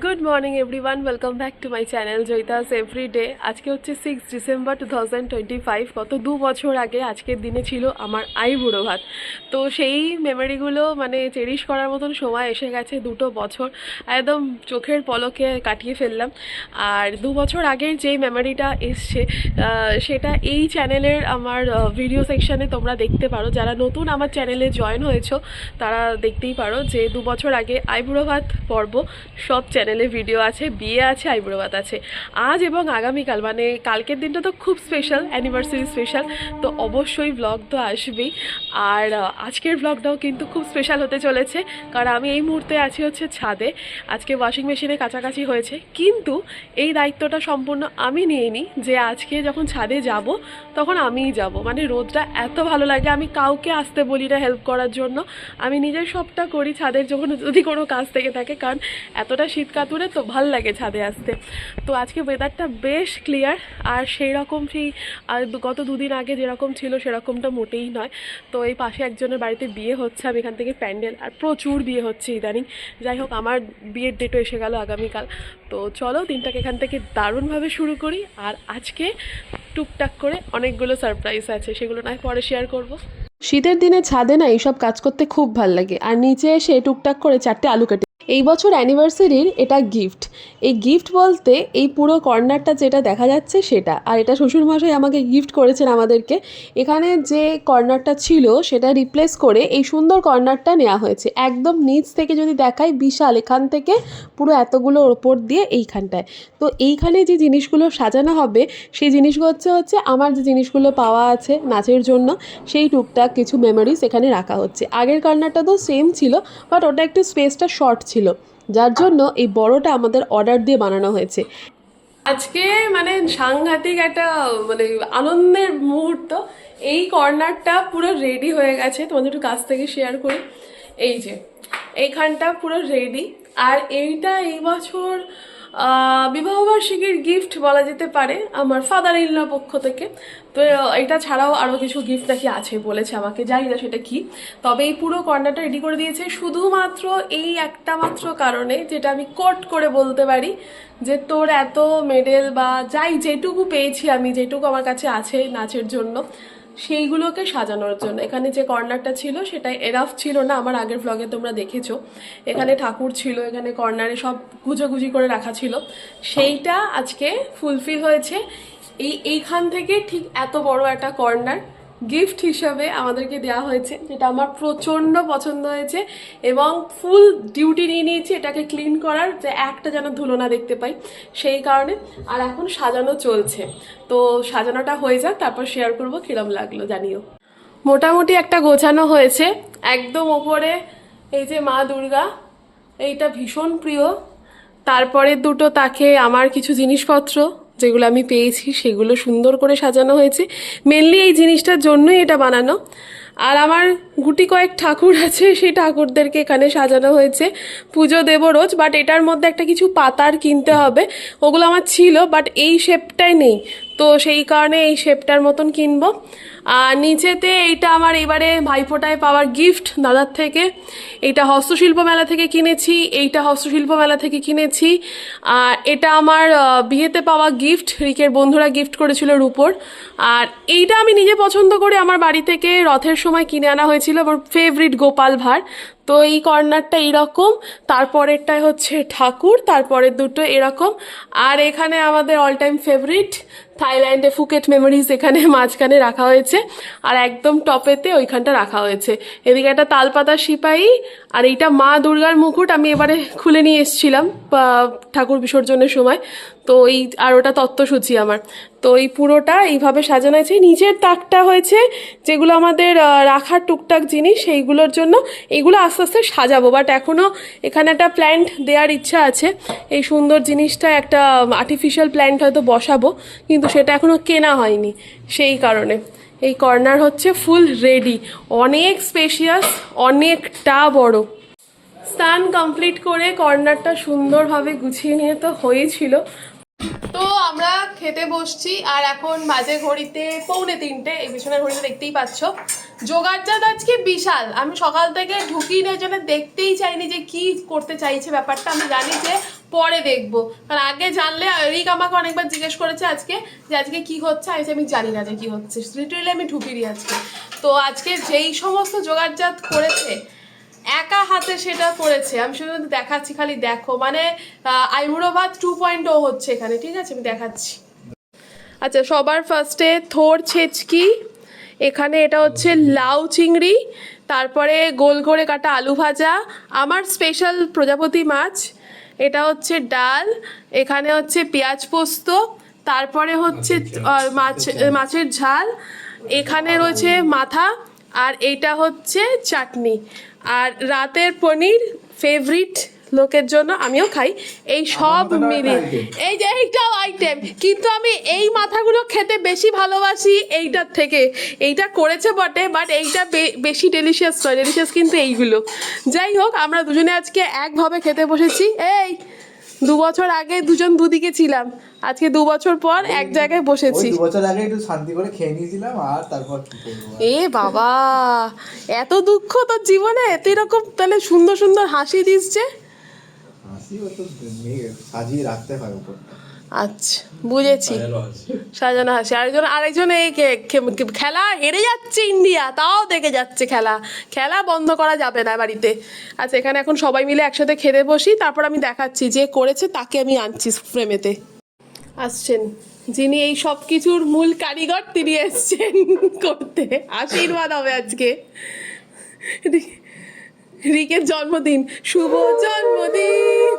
Good morning everyone, welcome back to my channel Joyita's everyday. আজকে হচ্ছে 6 December 2025। গত 2 বছর আগে আজকের দিনে ছিল আমার আইবুড়ো ভাত। তো সেই মেমোরিগুলো মানে চেরিশ করার মতন সময় এসে গেছে। 2 বছর একদম চোখের পলকে কাটিয়ে ফেললাম। আর 2 বছর আগের যেই মেমোরিটা এসছে সেটা এই চ্যানেলের আমার ভিডিও সেকশানে তোমরা দেখতে পারো। যারা নতুন আমার চ্যানেলে জয়েন হয়েছো তারা দেখতেই পারো যে 2 বছর আগে আইবুড়ো ভাত পর্ব সব চ্যানেলে ভিডিও আছে, বিয়ে আছে, আইবুড়ো ভাত আছে। আজ এবং আগামীকাল মানে কালকের দিনটা তো খুব স্পেশাল, অ্যানিভার্সারি স্পেশাল, তো অবশ্যই ব্লগ তো আসবেই। আর আজকের ব্লগটাও কিন্তু খুব স্পেশাল হতে চলেছে, কারণ আমি এই মুহূর্তে আছি হচ্ছে ছাদে। আজকে ওয়াশিং মেশিনে কাছাকাছি হয়েছে, কিন্তু এই দায়িত্বটা সম্পূর্ণ আমি নিয়ে নিই যে আজকে যখন ছাদে যাব তখন আমিই যাব। মানে রোদটা এত ভালো লাগে, আমি কাউকে আসতে বলি না হেল্প করার জন্য, আমি নিজের সবটা করি ছাদের যখন যদি কোনো কাজ থেকে থাকে, কারণ এতটা শীত কাতুরে তো ভাল লাগে ছাদে আসতে। তো আজকে ওয়েদারটা বেশ ক্লিয়ার, আর সেই রকম আর গত 2 দিন আগে যেরকম ছিল সেরকমটা মোটেই নয়। তো এই পাশে একজনের বাড়িতে বিয়ে হচ্ছে, আমি এখান থেকে প্যান্ডেল, আর প্রচুর বিয়ে হচ্ছে ইদানিং। যাই হোক, আমার বিয়ের ডেটও এসে গেল আগামীকাল। তো চলো দিনটাকে এখান থেকে দারুণভাবে শুরু করি। আর আজকে টুকটাক করে অনেকগুলো সারপ্রাইজ আছে, সেগুলো নয় পরে শেয়ার করব। শীতের দিনে ছাদে না এইসব কাজ করতে খুব ভাল লাগে, আর নিচে এসে টুকটাক করে 4টে আলু কেটে এই বছর অ্যানিভার্সারির এটা গিফট। এই গিফট বলতে এই পুরো কর্নারটা যেটা দেখা যাচ্ছে সেটা, আর এটা শ্বশুরমশাই আমাকে গিফট করেছেন আমাদেরকে। এখানে যে কর্নারটা ছিল সেটা রিপ্লেস করে এই সুন্দর কর্নারটা নেওয়া হয়েছে। একদম নিচ থেকে যদি দেখাই বিশাল, এখান থেকে পুরো এতগুলো ওপর দিয়ে এইখানটায়। তো এইখানে যে জিনিসগুলো সাজানো হবে সেই জিনিসগুলো হচ্ছে আমার যে জিনিসগুলো পাওয়া আছে নাচের জন্য, সেই টুকটাক কিছু মেমোরিজ এখানে রাখা হচ্ছে। আগের কর্নারটা তো সেম ছিল, বাট ওটা একটু স্পেসটা শর্ট ছিল, যার জন্য এই বড়টা আমাদের অর্ডার দিয়ে বানানো হয়েছে। আজকে মানে সাংঘাতিক একটা মানে আনন্দের মুহূর্ত। এই কর্নারটা পুরো রেডি হয়ে গেছে, তোমাদের একটু কাছ থেকে শেয়ার করি। এই যে এইখানটা পুরো রেডি, আর এইটা এই বছর বিবাহবার্ষিকীর গিফট বলা যেতে পারে আমার ফাদার ইন ল পক্ষ থেকে। তো এটা ছাড়াও আরও কিছু গিফট নাকি আছে বলেছে আমাকে, জানি না সেটা কি। তবে এই পুরো কর্নারটা রেডি করে দিয়েছে শুধুমাত্র এই একটা মাত্র কারণে, যেটা আমি কোট করে বলতে পারি, যে তোর এত মেডেল বা যাই যেটুকু পেয়েছি আমি, যেটুকু আমার কাছে আছে নাচের জন্য, সেইগুলোকে সাজানোর জন্য। এখানে যে কর্নারটা ছিল সেটা এরাফ ছিল না, আমার আগের ব্লগে তোমরা দেখেছো। এখানে ঠাকুর ছিল, এখানে কর্নারে সব গুজাগুজি করে রাখা ছিল, সেইটা আজকে ফুলফিল হয়েছে। এইখান থেকে ঠিক এত বড় একটা কর্নার গিফট হিসাবে আমাদেরকে দেওয়া হয়েছে, যেটা আমার প্রচণ্ড পছন্দ হয়েছে, এবং ফুল ডিউটি নিয়ে নিয়েছি এটাকে ক্লিন করার, যে একটা যেন ধুলো না দেখতে পাই সেই কারণে। আর এখন সাজানো চলছে, তো সাজানোটা হয়ে যাক, তারপর শেয়ার করবো কিরম লাগলো জানিও। মোটামুটি একটা গোছানো হয়েছে। একদম ওপরে এই যে মা দুর্গা, এইটা ভীষণ প্রিয়। তারপরে দুটো তাকে আমার কিছু জিনিসপত্র যেগুলো আমি পেয়েছি সেগুলো সুন্দর করে সাজানো হয়েছে। মেনলি এই জিনিসটার জন্যই এটা বানানো। আর আমার গুটি কয়েক ঠাকুর আছে, সেই ঠাকুরদেরকে এখানে সাজানো হয়েছে। পুজো দেবো রোজ, বাট এটার মধ্যে একটা কিছু পাতার কিনতে হবে, ওগুলো আমার ছিল বাট এই শেপটাই নেই, তো সেই কারণে এই শেপটার মতন কিনবো। আর নিচেতে এইটা আমার এবারে ভাইফোঁটায় পাওয়ার গিফট দাদার থেকে। এইটা হস্তশিল্প মেলা থেকে কিনেছি, এইটা হস্তশিল্প মেলা থেকে কিনেছি। আর এটা আমার বিয়েতে পাওয়া গিফট, রিকের বন্ধুরা গিফট করেছিল রূপোর। আর এইটা আমি নিজে পছন্দ করে আমার বাড়ি থেকে রথের সময় কিনে আনা হয়েছিল, আমার ফেভারিট গোপাল ভাঁড়। তো এই কর্নারটা এইরকম, তারপরেরটায় হচ্ছে ঠাকুর, তারপরের দুটো এরকম। আর এখানে আমাদের অল টাইম ফেভারিট থাইল্যান্ডে ফুকেট মেমোরিজ এখানে মাঝখানে রাখা হয়েছে, আর একদম টপেতে ওইখানটা রাখা হয়েছে। এদিকে একটা তালপাতা সিপাহী, আর এইটা মা দুর্গার মুকুট আমি এবারে খুলে নিয়ে এসেছিলাম ঠাকুর বিসর্জনের সময়। তো এই আর ওটা তত্ত্বসূচি আমার। তো এই পুরোটা এইভাবে সাজানো হয়েছে। নিচের তাকটা হয়েছে যেগুলো আমাদের রাখার টুকটাক জিনিস, সেইগুলোর জন্য এইগুলো আস্তে আস্তে সাজাবো, বাট এখনও এখানে একটা প্ল্যান্ট দেওয়ার ইচ্ছা আছে। এই সুন্দর জিনিসটা একটা আর্টিফিশিয়াল প্ল্যান্ট হয়তো বসাবো, কিন্তু সেটা এখনও কেনা হয়নি, সেই কারণে। এই কর্নার হচ্ছে ফুল রেডি, অনেক স্পেশিয়াস, অনেকটা বড়। স্নান কমপ্লিট করে কর্নারটা সুন্দরভাবে গুছিয়ে নিয়ে তো হয়েছিল। তো আমরা খেতে বসছি, আর এখন বাজে ঘড়িতে 2:45। এই পিছনের ঘড়িতে দেখতেই পাচ্ছ। জোগাড়জাত আজকে বিশাল, আমি সকাল থেকে ঢুকি না, জন্য দেখতেই চাইনি যে কি করতে চাইছে ব্যাপারটা। আমি জানি যে পরে দেখবো, কারণ আগে জানলে রিক আমাকে অনেকবার জিজ্ঞেস করেছে আজকে যে আজকে কি হচ্ছে, আমি জানি না যে কি হচ্ছে, লিটারালি আমি ঢুকিনি আজকে। তো আজকে যেই সমস্ত জোগাড়জাত করেছে একা হাতে সেটা করেছে, আমি শুধু দেখাচ্ছি, খালি দেখো, মানে আইবুড়ো ভাত 2.0 হচ্ছে এখানে, ঠিক আছে আমি দেখাচ্ছি। আচ্ছা, সবার ফার্স্টে থোর ছেচকি, এখানে এটা হচ্ছে লাউ চিংড়ি, তারপরে গোল করে কাটা আলু ভাজা, আমার স্পেশাল প্রজাপতি মাছ, এটা হচ্ছে ডাল, এখানে হচ্ছে পেঁয়াজ পোস্ত, তারপরে হচ্ছে মাছের ঝাল, এখানে রয়েছে মাথা, আর এইটা হচ্ছে চাটনি, আর রাতের পনির ফেভারিট লোকের জন্য, আমিও খাই, এই সব মিলিয়ে এই যে এইটাও আইটেম, কিন্তু আমি এই মাথাগুলো খেতে বেশি ভালোবাসি এইটার থেকে। এইটা করেছে বটে, বাট এইটা বেশি ডেলিশিয়াস নয়, ডেলিশিয়াস কিন্তু এইগুলো। যাই হোক, আমরা দুজনে আজকে একভাবে খেতে বসেছি। এই 2 বছর আগে দুজন দুদিকে ছিলাম, আজকে 2 বছর পর এক জায়গায় বসেছি। 2 বছর আগে একটু শান্তি করে খেয়ে নিয়েছিলাম, আর তারপর কি করবো। এ বাবা, এত দুঃখ তোর জীবনে, তুই এরকম তাহলে সুন্দর সুন্দর হাসি দিচ্ছে। হাসিও তো সাজিয়ে রাখতে হয় উপরটা। আচ্ছা, বুঝেছি, সাজানো হাসি। আরেকজন এই খেলা হেরে যাচ্ছে ইন্ডিয়া, তাও দেখে যাচ্ছে খেলা, খেলা বন্ধ করা যাবে না বাড়িতে। আচ্ছা, এখানে এখন সবাই মিলে একসাথে খেতে বসি, তারপর আমি দেখাচ্ছি যে করেছে তাকে আমি আনছি ফ্রেমেতে। আসছেন যিনি এই সব কিছুর মূল কারিগর, তিনি এসছেন করতে, আশীর্বাদ হবে আজকে। রিকের জন্মদিন, শুভ জন্মদিন।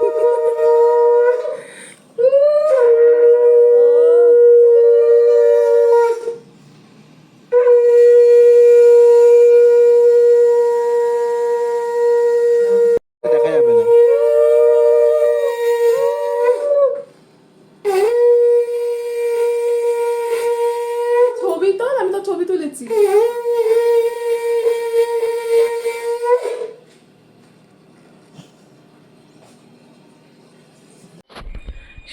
দেখা যাবে না। ছবি তো আমি তো ছবি তুলেছি।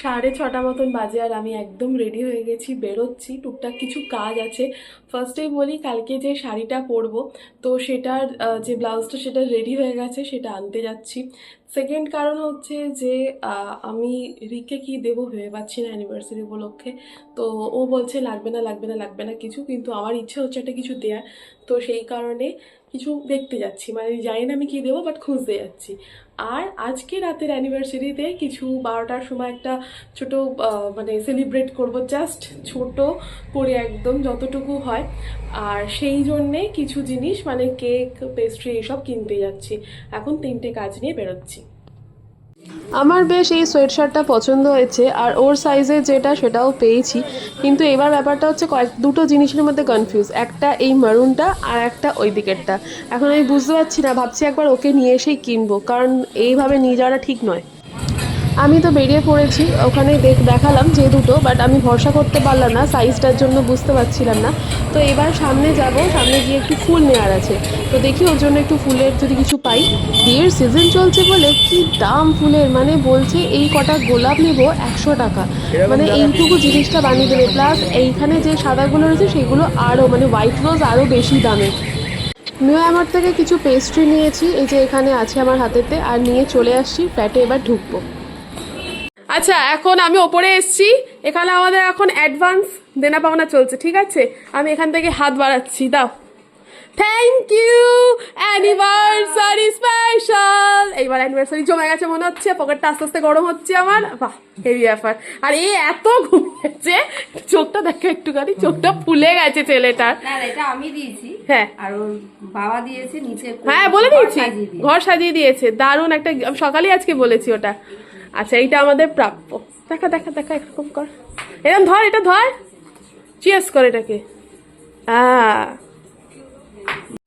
6:30 মতন বাজে, আর আমি একদম রেডি হয়ে গেছি, বেরোচ্ছি, টুকটাক কিছু কাজ আছে। ফার্স্টেই বলি, কালকে যে শাড়িটা পরবো, তো সেটার যে ব্লাউজটা সেটা রেডি হয়ে গেছে, সেটা আনতে যাচ্ছি। সেকেন্ড কারণ হচ্ছে যে আমি রিককে কি দেবো ভেবে পাচ্ছি না অ্যানিভার্সারি উপলক্ষে। তো ও বলছে লাগবে না লাগবে না লাগবে না কিছু, কিন্তু আমার ইচ্ছে হচ্ছে একটা কিছু দেওয়ার। তো সেই কারণে কিছু দেখতে যাচ্ছি, মানে জানি না আমি কী দেবো, বাট খুঁজতে যাচ্ছি। আর আজকে রাতের অ্যানিভার্সারিতে কিছু 12টার সময় একটা ছোট মানে সেলিব্রেট করব, জাস্ট ছোট করে একদম যতটুকু হয়। আর সেই জন্যে কিছু জিনিস মানে কেক, পেস্ট্রি এইসব কিনতে যাচ্ছি। এখন 3টে কাজ নিয়ে বেরোচ্ছি। আমার বেশ এই সোয়েট শার্টটা পছন্দ হয়েছে, আর ওর সাইজে যেটা সেটাও পেয়েছি, কিন্তু এবার ব্যাপারটা হচ্ছে দুটো জিনিসের মধ্যে কনফিউজ, একটা এই মারুনটা আর একটা ওই দিকেরটা। এখন আমি বুঝতে পারছি না, ভাবছি একবার ওকে নিয়ে এসেই কিনবো, কারণ এইভাবে নিয়ে যাওয়াটা ঠিক নয়। আমি তো বেরিয়ে পড়েছি, ওখানে দেখালাম যে দুটো, বাট আমি ভরসা করতে পারলাম না, সাইজটার জন্য বুঝতে পারছিলাম না। তো এবার সামনে যাব, সামনে গিয়ে একটু ফুল নেওয়ার আছে, তো দেখি ওর জন্য একটু ফুলের যদি কিছু পাই। বিয়ের সিজন চলছে বলে কি দাম ফুলের, মানে বলছে এই কটা গোলাপ নেব 100 টাকা, মানে এইটুকু জিনিসটা বানিয়ে দেবে, প্লাস এইখানে যে সাদাগুলো রয়েছে সেগুলো আরও, মানে হোয়াইট রোজ আরও বেশি দামে। নিউ আমার থেকে কিছু পেস্ট্রি নিয়েছি, এই যে এখানে আছে আমার হাতেতে, আর নিয়ে চলে আসছি ফ্ল্যাটে, এবার ঢুকবো। আচ্ছা, এখন আমি ওপরে এসছি, এখানে আমাদের এখন অ্যাডভান্স দেনা পাওনা চলছে, ঠিক আছে? আমি এখান থেকে হাত বাড়াচ্ছি, দাও, থ্যাংক ইউ, অ্যানিভার্সারি স্পেশাল। এইবার অ্যানিভার্সারি জমে গেছে মনে হচ্ছে, পকেটটা আস্তে আস্তে গরম হচ্ছে আমার, বাহ হেভি ব্যাপার। আর এই এত ঘুমিয়েছে, চোখটা দেখো একটুখানি, চোখটা ফুলে গেছে ছেলেটার। এটা আমি দিয়েছি, হ্যাঁ, আর ওর বাবা দিয়েছে নিচে, হ্যাঁ বলে দিয়েছি, ঘর সাজিয়ে দিয়েছে, দারুণ একটা, আমি সকালেই আজকে বলেছি ওটা। আচ্ছা, এইটা আমাদের প্রাপ্য, দেখা দেখা দেখা, এরকম কর, এরকম ধর, এটা ধর, চিয়ার্স কর এটাকে।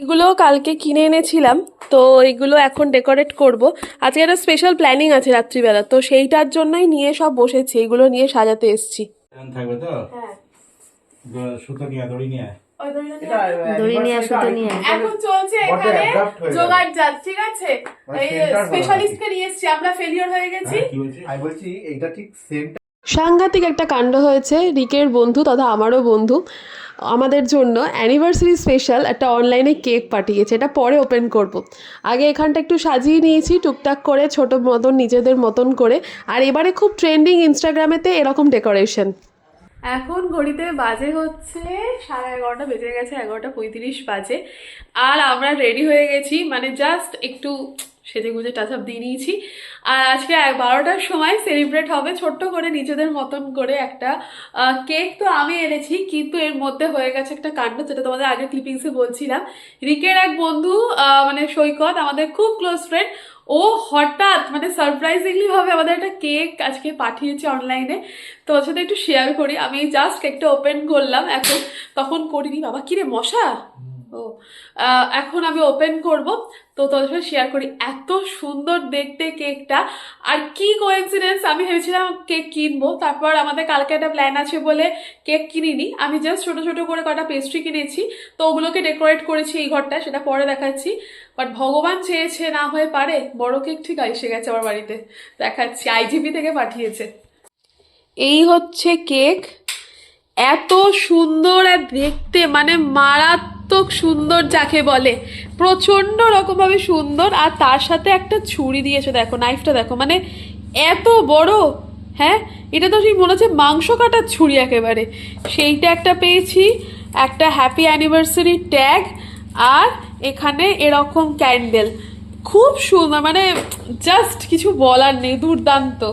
এগুলো কালকে কিনে এনেছিলাম, তো এগুলো এখন ডেকোরেট করব। আজকে একটা স্পেশাল প্ল্যানিং আছে রাত্রিবেলা, তো সেইটার জন্যই নিয়ে সব বসেছি, এগুলো নিয়ে সাজাতে এসেছি। থাকবে তো, হ্যাঁ, সুতো নিয়ে দড়ি নিয়ে দড়ি নিয়ে সুতো নিয়ে এখন চলছে এখানে জোগাড়জাত, ঠিক আছে? এই স্পেশালিস্টকে নিয়ে এসেছি, আমরা ফেলিওর হয়ে গেছি। আমি বলছি এইটা ঠিক সেম সাংঘাতিক একটা কাণ্ড হয়েছে। রিকের বন্ধু তথা আমারও বন্ধু আমাদের জন্য অ্যানিভার্সারি স্পেশাল একটা অনলাইনে কেক পাঠিয়েছে। এটা পরে ওপেন করব। আগে এখানটা একটু সাজিয়ে নিয়েছি টুকটাক করে ছোটো মতন নিজেদের মতন করে। আর এবারে খুব ট্রেন্ডিং ইনস্টাগ্রামেতে এরকম ডেকোরেশন। এখন ঘড়িতে বাজে হচ্ছে 11:30 বেজে গেছে, 11:35 বাজে। আর আমরা রেডি হয়ে গেছি, মানে জাস্ট একটু সেজে গুজে টাচআপ দিয়ে নিয়েছি। আর আজকে 12টার সময় সেলিব্রেট হবে ছোট্ট করে নিজেদের মতন করে একটা কেক। তো আমি এনেছি, কিন্তু এর মধ্যে হয়ে গেছে একটা কাণ্ড, যেটা তোমাদের আগে ক্লিপিংসে বলছিলাম। রিকের এক বন্ধু মানে সৈকত, আমাদের খুব ক্লোজ ফ্রেন্ড, ও হঠাৎ মানে সারপ্রাইজিংলি ভাবে আমাদের একটা কেক আজকে পাঠিয়েছে অনলাইনে। তো ওর সাথে একটু শেয়ার করি। আমি জাস্ট কেকটা ওপেন করলাম এখন, তখন করিনি। বাবা কিরে মশা! ও এখন আমি ওপেন করব, তো তোদের সাথে শেয়ার করি। এত সুন্দর দেখতে কেকটা, আর কি কোইন্সিডেন্স, আমি ভেবেছিলাম কেক কিনবো, তারপর আমাদের কালকে একটা প্ল্যান আছে বলে কেক কিনিনি। আমি জাস্ট ছোটো ছোটো করে কটা পেস্ট্রি কিনেছি, তো ওগুলোকে ডেকোরেট করেছি এই ঘরটায়, সেটা পরে দেখাচ্ছি। বাট ভগবান চেয়েছে, না হয়ে পারে, বড় কেক ঠিক এসে গেছে আমার বাড়িতে, দেখাচ্ছি। আইজিপি থেকে পাঠিয়েছে। এই হচ্ছে কেক, এত সুন্দর আর দেখতে মানে মারাত্মক সুন্দর যাকে বলে, প্রচণ্ড রকমভাবে সুন্দর। আর তার সাথে একটা ছুরি দিয়েছে, দেখো নাইফটা দেখো, মানে এত বড়। হ্যাঁ, এটা তো ঠিক মনে হচ্ছে মাংস কাটার ছুরি একেবারে। সেইটা একটা পেয়েছি, একটা হ্যাপি অ্যানিভার্সারি ট্যাগ, আর এখানে এরকম ক্যান্ডেল। খুব সুন্দর, মানে জাস্ট কিছু বলার নেই, দুর্দান্ত।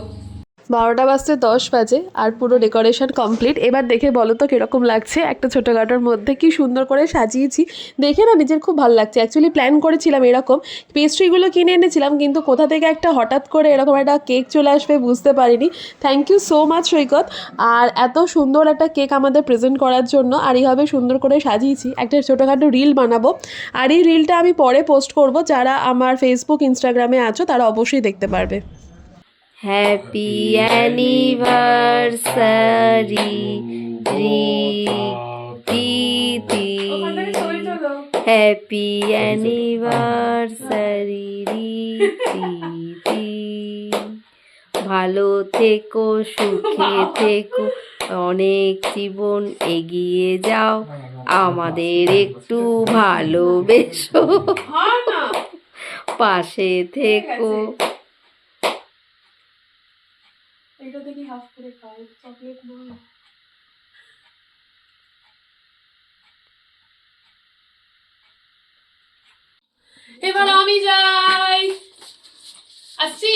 12:10 বাজে আর পুরো ডেকোরেশন কমপ্লিট। এবার দেখে বলো তো কীরকম লাগছে। একটা ছোটোখাটোর মধ্যে কি সুন্দর করে সাজিয়েছি, দেখে না নিজের খুব ভালো লাগছে। অ্যাকচুয়ালি প্ল্যান করেছিলাম এরকম, পেস্ট্রিগুলো কিনে এনেছিলাম, কিন্তু কোথা থেকে একটা হঠাৎ করে এরকম একটা কেক চলে আসবে বুঝতে পারিনি। থ্যাংক ইউ সো মাচ সৈকত, আর এত সুন্দর একটা কেক আমাদের প্রেজেন্ট করার জন্য। আর এইভাবে সুন্দর করে সাজিয়েছি, একটা ছোটোখাটো রিল বানাবো, আর এই রিলটা আমি পরে পোস্ট করব। যারা আমার ফেসবুক ইনস্টাগ্রামে আছো তারা অবশ্যই দেখতে পারবে। হ্যাপি অ্যানিভার্সারি রীতি, হ্যাপি অ্যানিভার্সারি রীতি, ভালো থেকো, সুখে থেকো, অনেক জীবন এগিয়ে যাও, আমাদের একটু ভালোবেসো, পাশে থেকো। এটা দেখি হাফ করে খাই, চকলেট নয়। এবার আমি যাই, আসছি।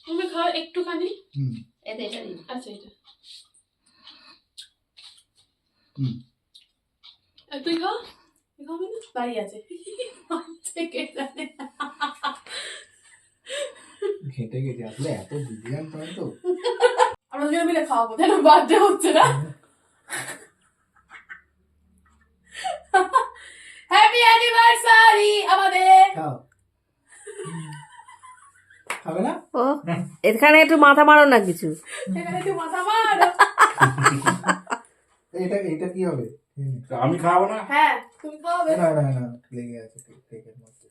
তুমি খাও একটুখানি। আচ্ছা এটা তুই খাও, খাবি না? বাড়ি আছে ঘেটে গেছে আসলে এত বুঝলাম তাই তো। আমরা দুজন মিলে খাওয়াবো, কেন বার্থডে হচ্ছে না? হ্যাপি অ্যানিভার্সারি আমাদের। খাবে না? ও এখানে একটু মাথা মারো না কিছু। এখানে একটু মাথা মার। এটা কি হবে? আমি খাবো না। হ্যাঁ তুমি খাওয়াবে। না না না, লেগে আছে কেকের মধ্যে।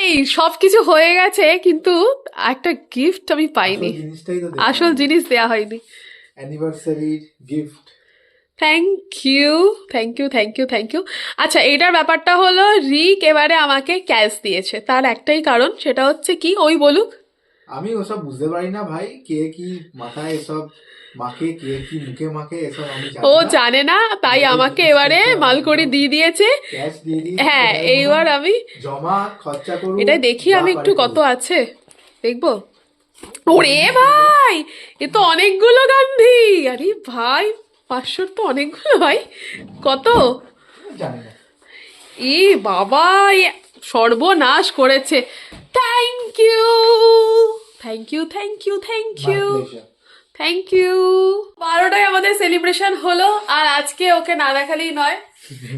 এই সব কিছু হয়ে গেছে, কিন্তু একটা গিফট আমি পাইনি। জিনিসটাই তো আসল জিনিস দেয়া হয়নি। Anniversary gift. Thank you thank you thank you thank you. আচ্ছা, এটার ব্যাপারটা হলো রিক এবারে আমাকে ক্যাশ দিয়েছে, তার একটাই কারণ, সেটা হচ্ছে কি ওই বলুক। আমি ওসব বুঝতে পারি না ভাই, কে কি মাথায় এসব মাখে, কে কি মুখে মাখে, এসব আমি জানি ও না। জানে না, তাই আমাকে এবারে মালকড়ি দিয়ে দিয়েছে। ক্যাশ দিয়ে দিয়েছি। হ্যাঁ, এইবার আমি জমা খরচা করব। এটা দেখি আমি একটু কত আছে দেখবো। ওরে ভাই, এ তো অনেকগুলো গান্ধী। আরে ভাই 500 তো অনেকগুলো ভাই। কত? জানি না। ই বাবা, সর্বনাশ করেছে। Thank you thank you thank you thank you thank you. 12টায় আমাদের সেলিব্রেশন হলো, আর আজকে ওকে না দেখালেই নয়।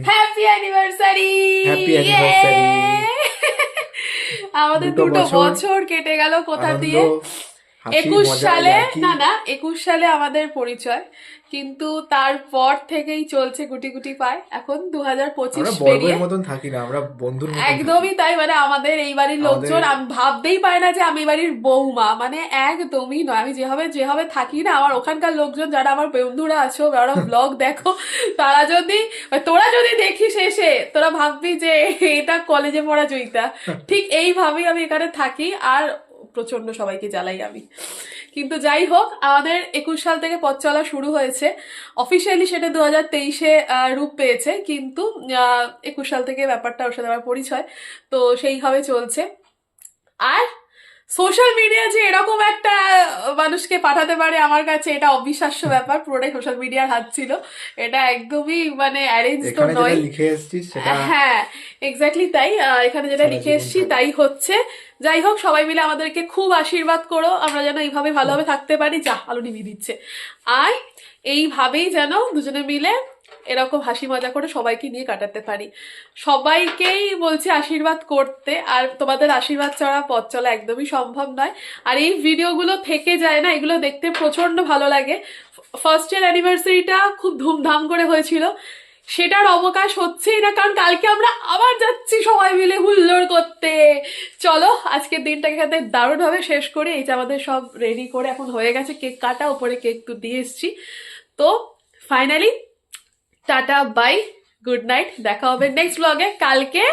Happy anniversary. Happy anniversary. আমাদের 2 বছর কেটে গেল কোথা দিয়ে। হাসি 21 মজা সালে ইয়ার্কি। না 21 সালে আমাদের পরিচয়, কিন্তু তারপর থেকেই চলছে গুটি গুটি পায়। এখন 2025 আমরা বড় পেরিয়ে ভাইয়ের মতন থাকি না, আমরা বন্ধুর মতন থাকি। একদমই তাই, মানে আমাদের এই বাড়ির লোকজন আমি ভাবতেই পারে না যে আমি এই বাড়ির বৌমা, মানে একদমই নয়। আমি যেভাবে যেভাবে থাকি না, আমার ওখানকার লোকজন যারা আমার বন্ধুরা আছো, যারা ব্লগ দেখো, তোরা যদি দেখিস এসে, তোরা ভাববি যে এটা কলেজে পড়া জয়িতা। ঠিক এইভাবেই আমি এখানে থাকি, আর প্রচন্ড সবাইকে জ্বালাই আমি। কিন্তু যাই হোক, আমাদের 21 সাল থেকে পথ চলা শুরু হয়েছে। অফিসিয়ালি সেটা 2023-এ রূপ পেয়েছে, কিন্তু 21 সাল থেকে ব্যাপারটা ওর সাথে আমার পরিচয়, তো সেইভাবে চলছে। আর সোশ্যাল মিডিয়া যে এরকম একটা মানুষকে পাঠাতে পারে আমার কাছে, এটা অবিশ্বাস্য ব্যাপার। পুরোটাই সোশ্যাল মিডিয়ার হাত ছিল, এটা একদমই মানে অ্যারেঞ্জ তো এখানে নয়। যেটা লিখে এসেছিস সেটা হ্যাঁ, এক্স্যাক্টলি তাই। এখানে যেটা সারা লিখে জীবন এসেছি থাকবে। তাই হচ্ছে। যাই হোক, সবাই মিলে আমাদেরকে খুব আশীর্বাদ করো, আমরা যেন এইভাবে ভালোভাবে থাকতে পারি। যা আলো নিভিয়ে দিচ্ছে। আর এইভাবেই যেন দুজনে মিলে এরকম হাসি মজা করে সবাইকে নিয়ে কাটাতে পারি। সবাইকেই বলছি আশীর্বাদ করতে, আর তোমাদের আশীর্বাদ ছাড়া পথ চলা একদমই সম্ভব নয়। আর এই ভিডিওগুলো থেকে যায় না, এগুলো দেখতে প্রচন্ড ভালো লাগে। ফার্স্ট ইয়ার অ্যানিভার্সারিটা খুব ধুমধাম করে হয়েছিল, সেটার অবকাশ হচ্ছেই না, কারণ কালকে আমরা আবার যাচ্ছি সবাই মিলে হুল্লোড় করতে। চলো আজকের দিনটাকে এখানে দারুণভাবে শেষ করি। এই যে আমাদের সব রেডি করে এখন হয়ে গেছে, কেক কাটা, উপরে কেক তো দিয়ে এসছি। তো finally tata, bye, good night. দেখা হবে নেক্সট ব্লগে। কালকে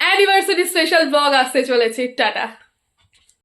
অ্যানিভার্সারি স্পেশাল ব্লগ আসতে চলেছে। টাটা।